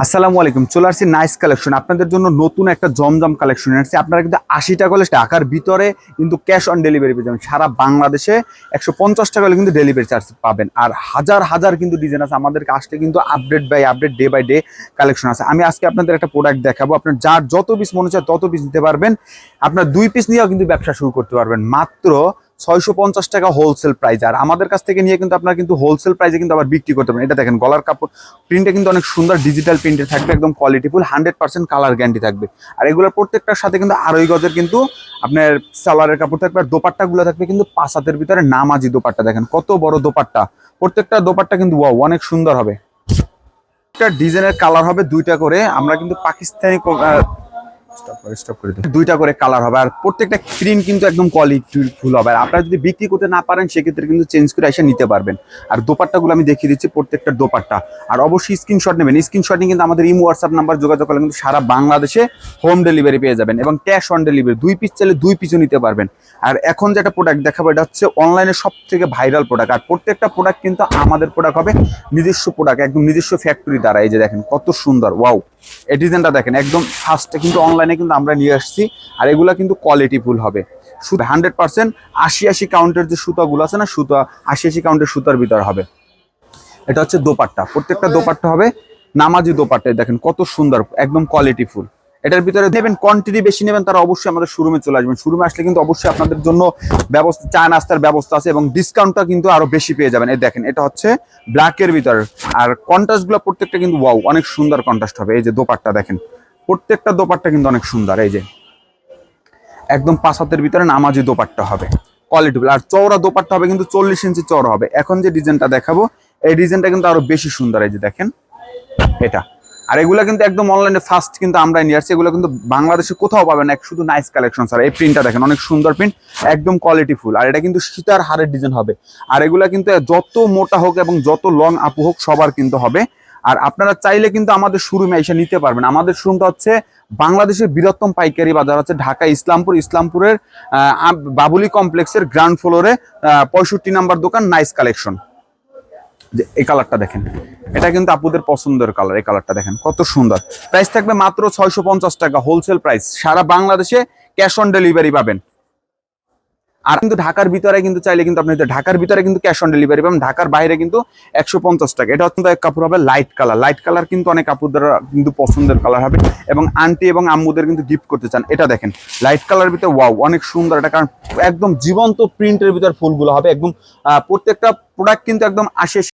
আসসালামু আলাইকুম। চলে আসছি নাইস কালেকশন, আপনাদের জন্য নতুন একটা জমজম কালেকশন এনেছি। আপনারা কিন্তু 80 টাকা হলে ঢাকার ভিতরে কিন্তু ক্যাশ অন ডেলিভারি পেয়ে যাবেন। সারা বাংলাদেশে 150 টাকা হলে কিন্তু ডেলিভারি চার্জ পাবেন। আর হাজার হাজার কিন্তু ডিজাইন আছে, আমাদেরকে আসলে কিন্তু update by update, day by day collection আছে। আমি আজকে আপনাদের একটা প্রোডাক্ট দেখাবো, আপনার যার যত পিস মনে চায় তত পিস নিতে পারবেন। আপনার 2 পিস নিয়েও কিন্তু ব্যবসা শুরু করতে পারবেন মাত্র 650 টাকা হোলসেল প্রাইস। আর আমাদের কাছ থেকে নিয়ে কিন্তু আপনারা কিন্তু হোলসেল প্রাইসে কিন্তু আবার বিক্রি করতে পারেন। এটা দেখেন, গলার কাপড় প্রিন্টটা কিন্তু অনেক সুন্দর, ডিজিটাল প্রিন্টে থাকবে, একদম কোয়ালিটিফুল, 100% কালার গ্যারান্টি থাকবে। আর এগুলোর প্রত্যেকটার সাথে কিন্তু 2.5 গজের কিন্তু আপনার সালোয়ারের কাপড় থাকবে। আর দোপাট্টাগুলো থাকবে কিন্তু 5 হাতের ভিতরে নামাজি দোপাট্টা। দেখেন কত বড় দোপাট্টা, প্রত্যেকটা দোপাট্টা কিন্তু ওয়াও অনেক সুন্দর হবে। একটা ডিজাইনের কালার হবে 2টা করে, আমরা কিন্তু পাকিস্তানি দুইটা করে কালার হবে। আর প্রত্যেকটা প্রিন্ট কিন্তু একদম কোয়ালিটিফুল হবে। আর আপনারা যদি বিক্রি করতে না পারেন সেক্ষেত্রে কিন্তু চেঞ্জ করে এসে নিতে পারবেন। আর দোপাট্টাগুলো আমি দেখিয়ে দিচ্ছি, প্রত্যেকটা দোপাট্টা। আর অবশ্যই স্ক্রিনশট নেবেন, স্ক্রিনশট নিয়ে কিন্তু আমাদের ইমো হোয়াটসঅ্যাপ নাম্বার যোগাযোগ করলে কিন্তু সারা বাংলাদেশে হোম ডেলিভারি পেয়ে যাবেন এবং ক্যাশ অন ডেলিভারি। 2 পিস চাইলে 2 পিসও নিতে পারবেন। আর এখন যেটা প্রোডাক্ট দেখাবো এটা হচ্ছে অনলাইনে সব থেকে ভাইরাল প্রোডাক্ট। আর প্রত্যেকটা প্রোডাক্ট কিন্তু আমাদের প্রোডাক্ট হবে নিজস্ব প্রোডাক্ট, একদম নিজস্ব ফ্যাক্টরি দ্বারা। এই যে দেখেন কত সুন্দর, ওয়াও! এই ডিজাইনটা দেখেন, একদম ফার্স্টে কিন্তু অনলাইনে কিন্তু আমরা নিয়ে আসছি। আর এগুলা কিন্তু কোয়ালিটিফুল হবে, শুধু 100% 80 কাউন্টের যে সুতাগুলো আছে না, সুতা 80 কাউন্টের সুতার ভিতর হবে। এটা হচ্ছে দোপাট্টা, প্রত্যেকটা দোপাট্টা হবে নামাজি দোপাট্টা। দেখেন কত সুন্দর, একদম কোয়ালিটিফুল। এটার ভিতরে নেবেন, কোয়ান্টিটি বেশি নেবেন তারা অবশ্যই আমাদের শোরুমে চলে আসবেন। শোরুমে আসলে কিন্তু অবশ্যই আপনাদের জন্য ব্যবস্থা, চা নাস্তার ব্যবস্থা আছে এবং ডিসকাউন্টটা কিন্তু আরো বেশি পেয়ে যাবেন। এই দেখেন, এটা হচ্ছে ব্ল্যাকের ভিতর। আর কন্ট্রাস্টগুলো প্রত্যেকটা কিন্তু ওয়াও অনেক সুন্দর কন্ট্রাস্ট হবে। এই যে দোপাট্টা দেখেন, প্রত্যেকটা দোপাট্টা কিন্তু অনেক সুন্দর। এই যে একদম 5 হাতের ভিতরে নামাজি দোপাট্টা হবে, কোয়ালিটিফুল। আর চওড়া দোপাট্টা হবে কিন্তু 40 ইঞ্চি চওড়া হবে। এখন যে ডিজাইনটা দেখাবো এই ডিজাইনটা কিন্তু আরো বেশি সুন্দর। এই যে দেখেন এটা। আর এগুলা কিন্তু একদম অনলাইনে ফার্স্ট কিন্তু আমরাই নিয়ে আসছি। এগুলো কিন্তু বাংলাদেশে কোথাও পাবেন না, শুধু নাইস কালেকশন স্যার। এই প্রিন্টটা দেখেন, অনেক সুন্দর প্রিন্ট, একদম কোয়ালিটিফুল। আর এটা কিন্তু সীতার হারের ডিজাইন হবে। আর এগুলা কিন্তু যত মোটা হোক এবং যত লং আপু হোক সবার কিন্তু হবে। আর আপনারা চাইলে কিন্তু আমাদের শোরুমে এসে নিতে পারবেন। আমাদের শোরুমটা হচ্ছে বাংলাদেশের বৃহত্তম পাইকারি বাজার হচ্ছে ঢাকা ইসলামপুরের বাবুলি কমপ্লেক্সের গ্রাউন্ড ফ্লোরে 65 নাম্বার দোকান নাইস কালেকশন। যে এই কালারটা দেখেন, এটা কিন্তু আপুদের পছন্দের কালার। এই কালারটা দেখেন কত সুন্দর। প্রাইস থাকবে মাত্র 650 টাকা হোলসেল প্রাইস। সারা বাংলাদেশে ক্যাশ অন ডেলিভারি পাবেন। আর কিন্তু ঢাকার ভিতরে কিন্তু চাইলে কিন্তু আপনি ঢাকার ভিতরে কিন্তু ক্যাশ অন ডেলিভারি পাবেন, ঢাকার বাইরে কিন্তু 150 টাকা। এটা অত্যন্ত এক কাপড় হবে লাইট কালার। লাইট কালার কিন্তু অনেক আপুদের কিন্তু পছন্দের কালার হবে এবং আন্টি এবং আম্মুদের কিন্তু গিফট করতে চান। এটা দেখেন লাইট কালার ভিতরে ওয়াও অনেক সুন্দর। এটা কারণ একদম জীবন্ত প্রিন্টের ভিতর ফুলগুলো হবে একদম। প্রত্যেকটা প্রোডাক্ট কিন্তু একদম 80